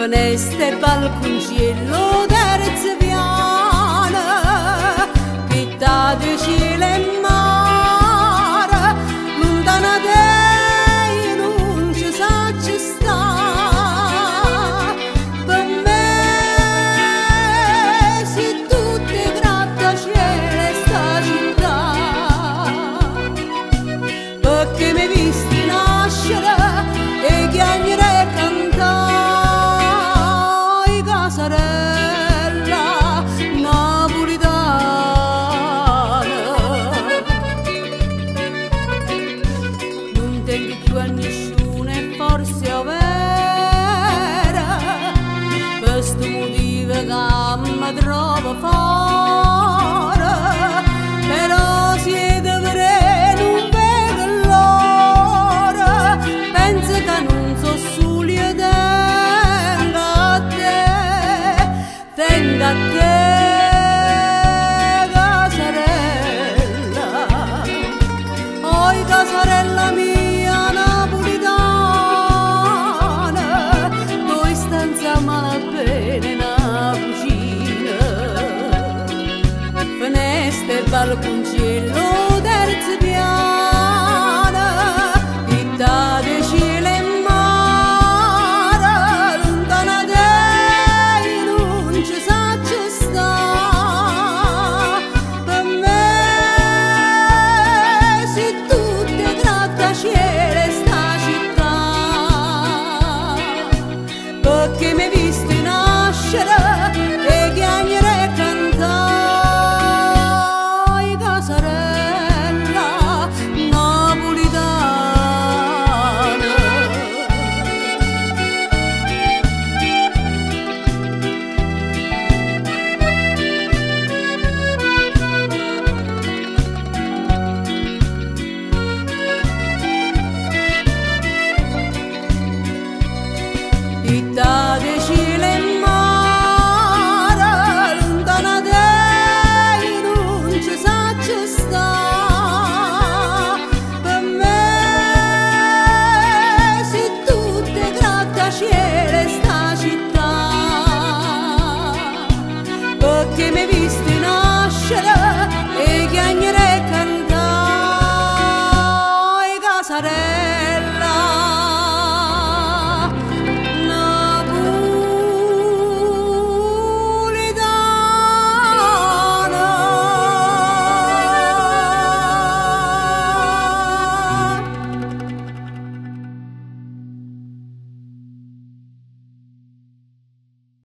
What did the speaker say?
finestre e balconciello terzo piano, pittate cielo e mare, lontana te non ci sa ci sta. Per me si tutte grattacielo sta città, perché mi visti nascere e chiagnere e cantare. Casarella napolitana, non tengo più a nessuno e forse è vera, per questo motivo che mi trovo fuori, però siete vere non vedo l'ora, penso che non so solo io tenga a te, casarella, oi casarella mia napolitana, noi stanza malapena in una cucina, finestre e balconciello terzo piano, pittate cielo e mare, lontana te non ci sa ci sta. Per me si tutte grattacielo sta città, perché mi visti nascere e chiagnere e cantare, casarella napolitana. Pittate